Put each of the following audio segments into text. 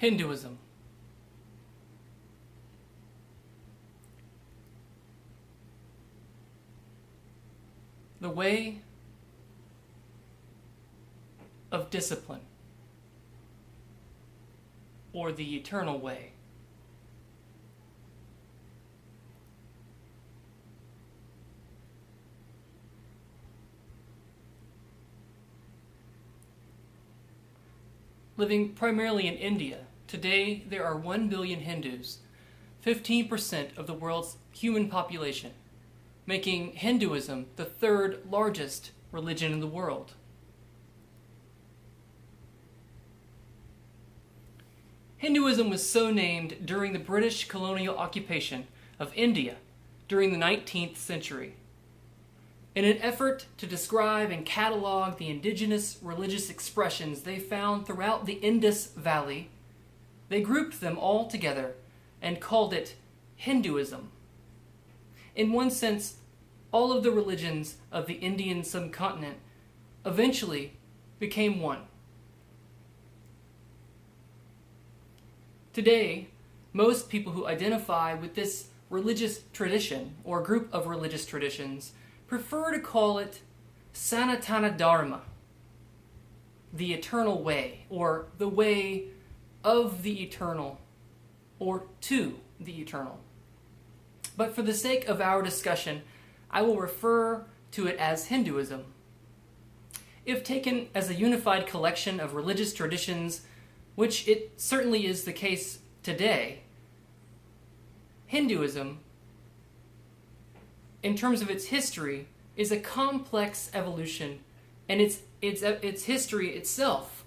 Hinduism. The way of discipline, or the eternal way. Living primarily in India, today there are 1 billion Hindus, 15% of the world's human population, making Hinduism the third largest religion in the world. Hinduism was so named during the British colonial occupation of India during the 19th century. In an effort to describe and catalog the indigenous religious expressions they found throughout the Indus Valley, they grouped them all together and called it Hinduism. In one sense, all of the religions of the Indian subcontinent eventually became one. Today, most people who identify with this religious tradition or group of religious traditions prefer to call it Sanatana Dharma, the eternal way, or the way of the eternal, or to the eternal. But for the sake of our discussion, I will refer to it as Hinduism. If taken as a unified collection of religious traditions, which it certainly is the case today, Hinduism, in terms of its history, is a complex evolution, and its history itself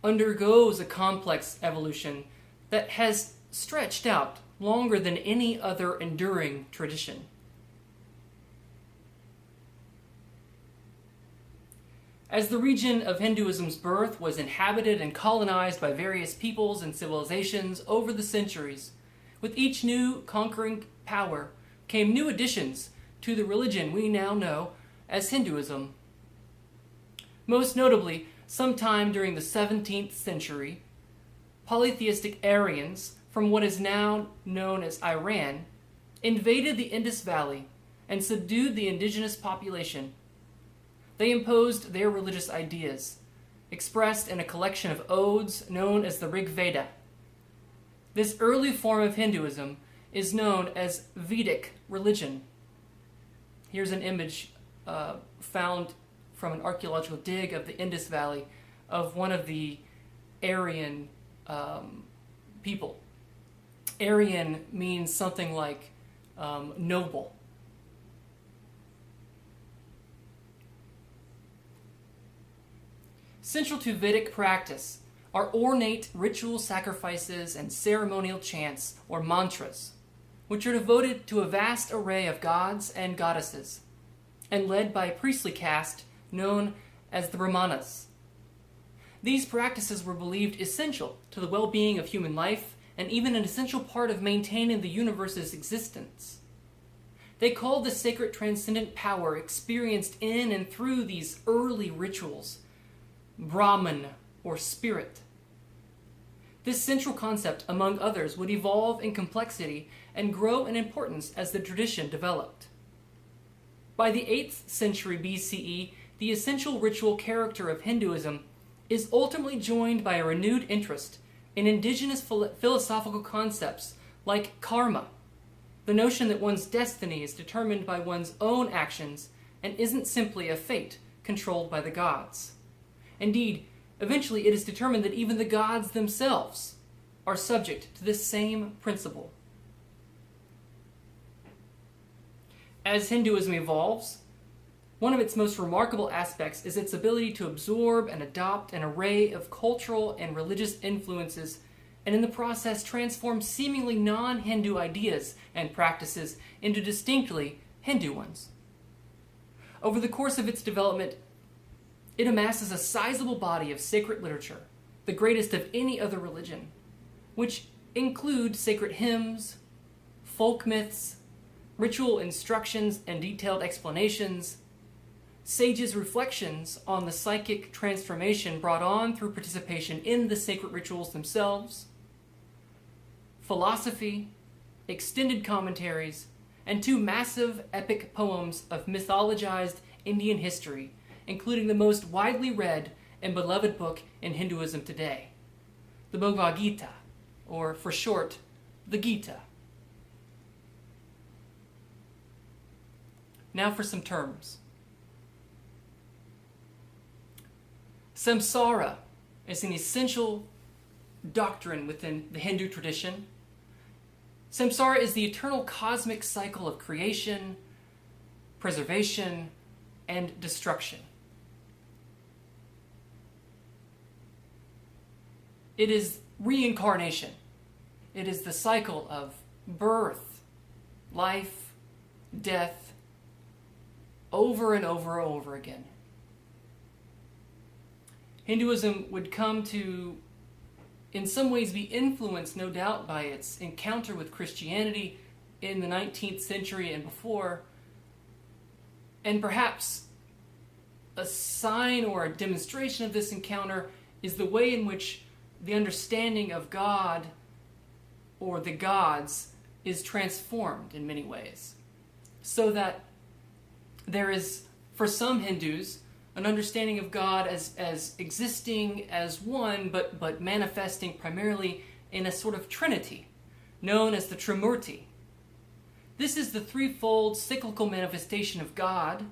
undergoes a complex evolution that has stretched out longer than any other enduring tradition. As the region of Hinduism's birth was inhabited and colonized by various peoples and civilizations over the centuries, with each new conquering power came new additions to the religion we now know as Hinduism. Most notably, sometime during the 17th century, polytheistic Aryans from what is now known as Iran invaded the Indus Valley and subdued the indigenous population. They imposed their religious ideas, expressed in a collection of odes known as the Rig Veda. This early form of Hinduism is known as Vedic religion. Here's an image found from an archaeological dig of the Indus Valley of one of the Aryan people. Aryan means something like noble. Central to Vedic practice are ornate ritual sacrifices and ceremonial chants or mantras, which are devoted to a vast array of gods and goddesses, and led by a priestly caste known as the Brahmanas. These practices were believed essential to the well-being of human life and even an essential part of maintaining the universe's existence. They called the sacred transcendent power experienced in and through these early rituals Brahman, or spirit. This central concept, among others, would evolve in complexity and grow in importance as the tradition developed. By the 8th century BCE, the essential ritual character of Hinduism is ultimately joined by a renewed interest in indigenous philosophical concepts like karma, the notion that one's destiny is determined by one's own actions and isn't simply a fate controlled by the gods. Indeed, eventually it is determined that even the gods themselves are subject to this same principle. As Hinduism evolves, one of its most remarkable aspects is its ability to absorb and adopt an array of cultural and religious influences, and in the process transform seemingly non-Hindu ideas and practices into distinctly Hindu ones. Over the course of its development, it amasses a sizable body of sacred literature, the greatest of any other religion, which include sacred hymns, folk myths, ritual instructions and detailed explanations, sages' reflections on the psychic transformation brought on through participation in the sacred rituals themselves, philosophy, extended commentaries, and 2 massive epic poems of mythologized Indian history, including the most widely read and beloved book in Hinduism today, the Bhagavad Gita, or for short, the Gita. Now for some terms. Samsara is an essential doctrine within the Hindu tradition. Samsara is the eternal cosmic cycle of creation, preservation, and destruction. It is reincarnation. It is the cycle of birth, life, death, over and over and over again. Hinduism would come to, in some ways, be influenced, no doubt, by its encounter with Christianity in the 19th century and before, and perhaps a sign or a demonstration of this encounter is the way in which the understanding of God or the gods is transformed in many ways, so that there is, for some Hindus, an understanding of God as existing as one, but manifesting primarily in a sort of trinity, known as the Trimurti. This is the threefold cyclical manifestation of God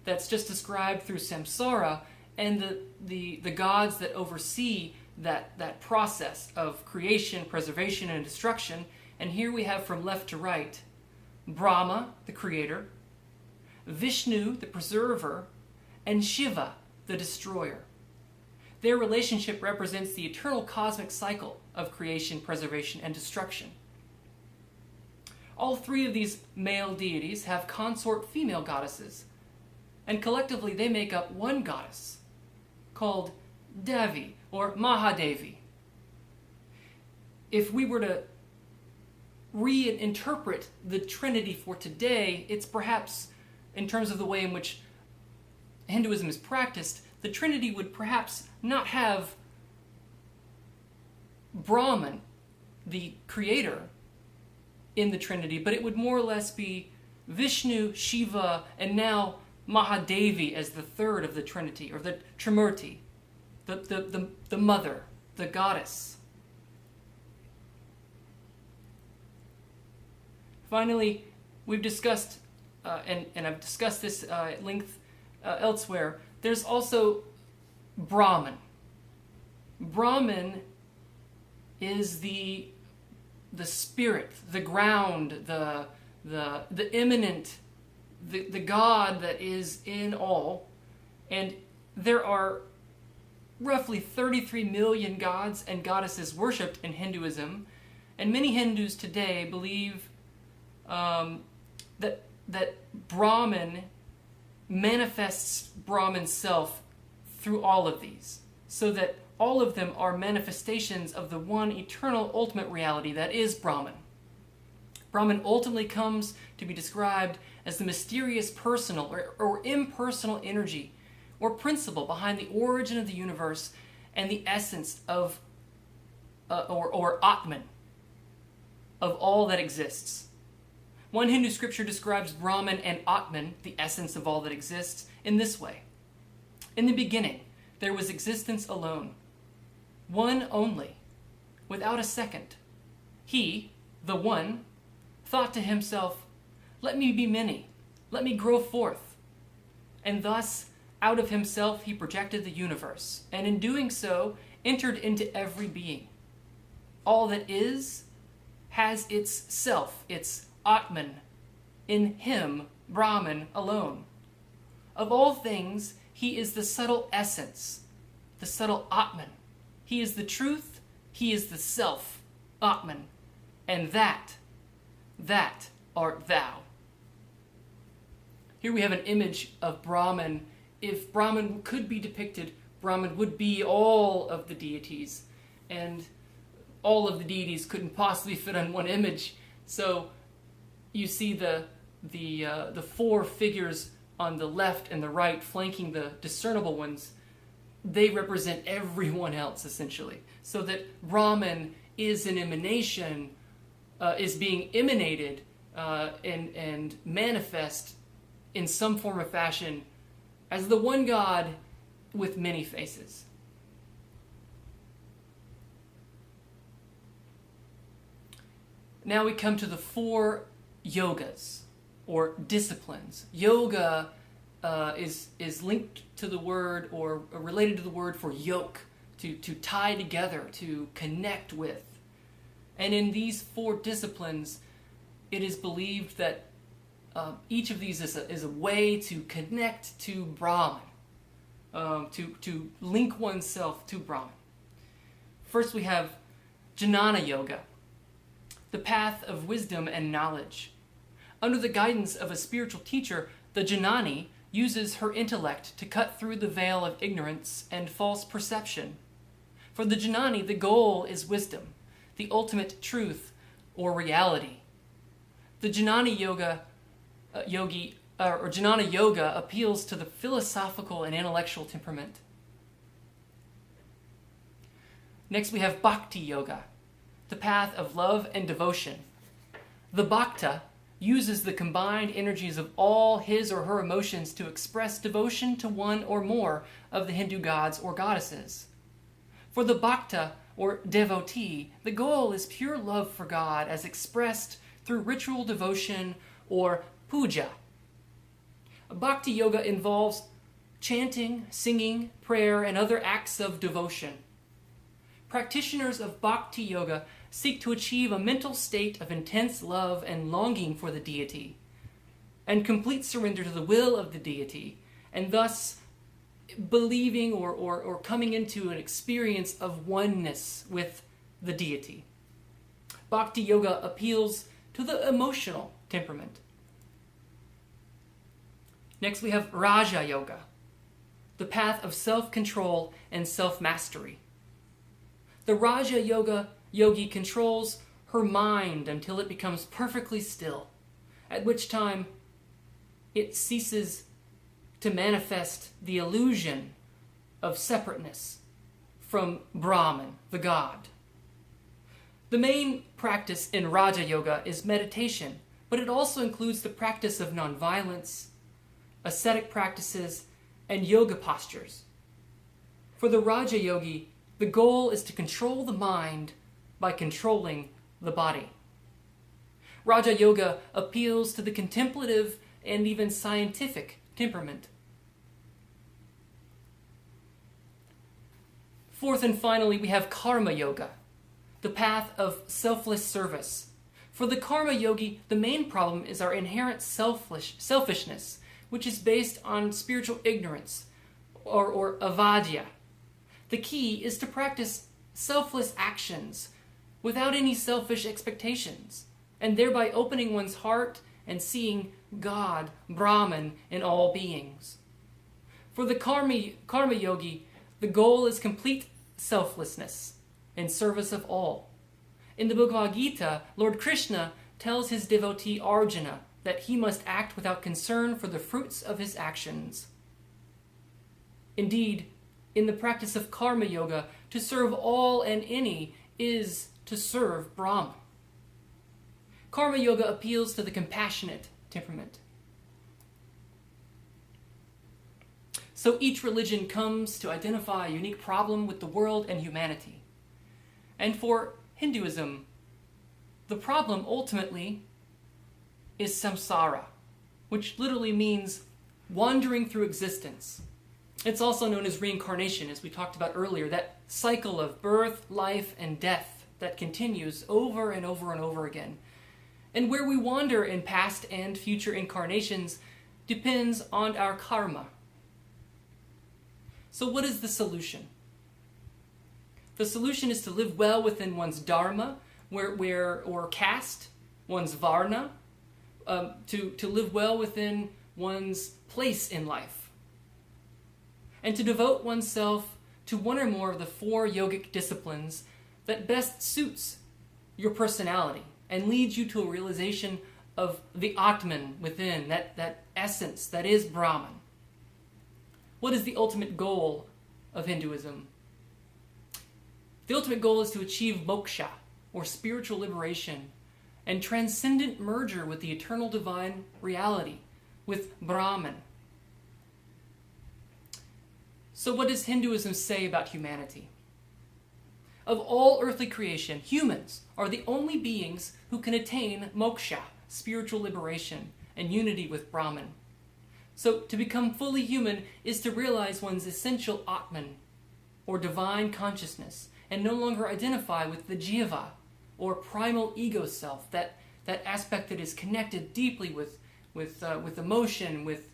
that's just described through samsara, and the gods that oversee that process of creation, preservation, and destruction. And here we have, from left to right, Brahma, the creator, Vishnu, the preserver, and Shiva, the destroyer. Their relationship represents the eternal cosmic cycle of creation, preservation, and destruction. All 3 of these male deities have consort female goddesses, and collectively they make up one goddess, called Devi, or Mahadevi. If we were to reinterpret the Trinity for today, it's perhaps, in terms of the way in which Hinduism is practiced, the Trinity would perhaps not have Brahman, the creator, in the Trinity, but it would more or less be Vishnu, Shiva, and now Mahadevi as the third of the Trinity, or the Trimurti, the mother, the goddess. Finally, we've discussed, and I've discussed this at length elsewhere, there's also Brahman. Brahman is the spirit, the ground, the immanent, the God that is in all. And there are roughly 33 million gods and goddesses worshipped in Hinduism, and many Hindus today believe that Brahman manifests Brahman's self through all of these, so that all of them are manifestations of the one eternal ultimate reality that is Brahman. Brahman ultimately comes to be described as the mysterious personal or impersonal energy or principle behind the origin of the universe and the essence of, or Atman, of all that exists. One Hindu scripture describes Brahman and Atman, the essence of all that exists, in this way. In the beginning, there was existence alone, one only, without a second. He, the one, thought to himself, "Let me be many, let me grow forth." And thus, out of himself, he projected the universe, and in doing so, entered into every being. All that is has its self, its Atman, in him, Brahman, alone. Of all things, he is the subtle essence, the subtle Atman. He is the truth, he is the self, Atman, and that art thou. Here we have an image of Brahman. If Brahman could be depicted, Brahman would be all of the deities, and all of the deities couldn't possibly fit on one image. So you see the 4 figures on the left and the right flanking the discernible ones. They represent everyone else, essentially. So that Brahman is an emanation is being emanated and manifest in some form or fashion as the one God with many faces. Now we come to the 4 yogas, or disciplines. Yoga is linked to the word, or related to the word for yoke, to tie together, to connect with. And in these 4 disciplines, it is believed that each of these is a way to connect to Brahman, to link oneself to Brahman. First we have Jnana Yoga, the path of wisdom and knowledge. Under the guidance of a spiritual teacher, the Jnani uses her intellect to cut through the veil of ignorance and false perception. For the Jnani, the goal is wisdom, the ultimate truth or reality. The Jnana Yoga appeals to the philosophical and intellectual temperament. Next we have Bhakti Yoga, the path of love and devotion. The Bhakta uses the combined energies of all his or her emotions to express devotion to one or more of the Hindu gods or goddesses. For the Bhakta, or devotee, the goal is pure love for God as expressed through ritual devotion or puja. Bhakti Yoga involves chanting, singing, prayer, and other acts of devotion. Practitioners of Bhakti Yoga seek to achieve a mental state of intense love and longing for the deity, and complete surrender to the will of the deity, and thus believing or coming into an experience of oneness with the deity. Bhakti Yoga appeals to the emotional temperament. Next we have Raja Yoga, the path of self-control and self-mastery. The Raja Yogi controls her mind until it becomes perfectly still, at which time it ceases to manifest the illusion of separateness from Brahman, the God. The main practice in Raja Yoga is meditation, but it also includes the practice of nonviolence, ascetic practices, and yoga postures. For the Raja Yogi, the goal is to control the mind by controlling the body. Raja Yoga appeals to the contemplative and even scientific temperament. Fourth and finally, we have Karma Yoga, the path of selfless service. For the Karma Yogi, the main problem is our inherent selfishness, which is based on spiritual ignorance, or avadya. The key is to practice selfless actions without any selfish expectations, and thereby opening one's heart and seeing God, Brahman, in all beings. For the Karma Yogi, the goal is complete selflessness in service of all. In the Bhagavad Gita, Lord Krishna tells his devotee Arjuna that he must act without concern for the fruits of his actions. Indeed, in the practice of Karma Yoga, to serve all and any is to serve Brahman. Karma Yoga appeals to the compassionate temperament. So each religion comes to identify a unique problem with the world and humanity. And for Hinduism, the problem ultimately is samsara, which literally means wandering through existence. It's also known as reincarnation, as we talked about earlier, that cycle of birth, life, and death that continues over and over and over again. And where we wander in past and future incarnations depends on our karma. So what is the solution? The solution is to live well within one's dharma, or caste, one's varna, to live well within one's place in life, and to devote oneself to one or more of the 4 yogic disciplines that best suits your personality and leads you to a realization of the Atman within, that essence that is Brahman. What is the ultimate goal of Hinduism? The ultimate goal is to achieve moksha, or spiritual liberation, and transcendent merger with the eternal divine reality, with Brahman. So what does Hinduism say about humanity? Of all earthly creation, humans are the only beings who can attain moksha, spiritual liberation, and unity with Brahman. So to become fully human is to realize one's essential Atman, or divine consciousness, and no longer identify with the jiva, or primal ego self, that aspect that is connected deeply with emotion, with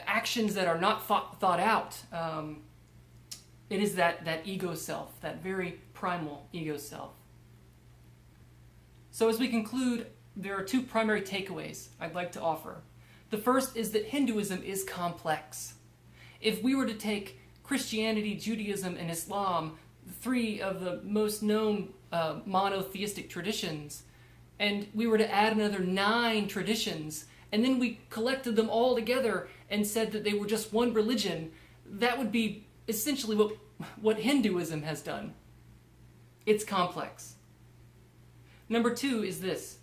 actions that are not thought out. It is that ego self, that very primal ego self. So as we conclude, there are two primary takeaways I'd like to offer. The first is that Hinduism is complex. If we were to take Christianity, Judaism, and Islam, three of the most known monotheistic traditions, and we were to add another 9 traditions, and then we collected them all together and said that they were just one religion, that would be essentially what Hinduism has done. It's complex. Number 2 is this.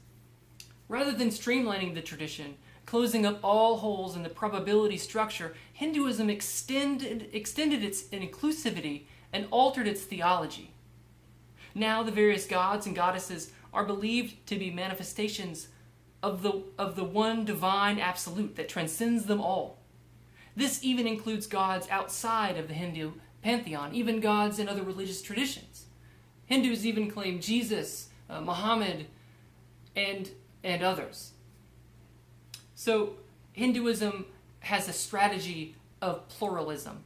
Rather than streamlining the tradition, closing up all holes in the probability structure, Hinduism extended its inclusivity and altered its theology. Now the various gods and goddesses are believed to be manifestations of the one divine absolute that transcends them all. This even includes gods outside of the Hindu pantheon, even gods in other religious traditions. Hindus even claim Jesus, Muhammad, and others. So Hinduism has a strategy of pluralism.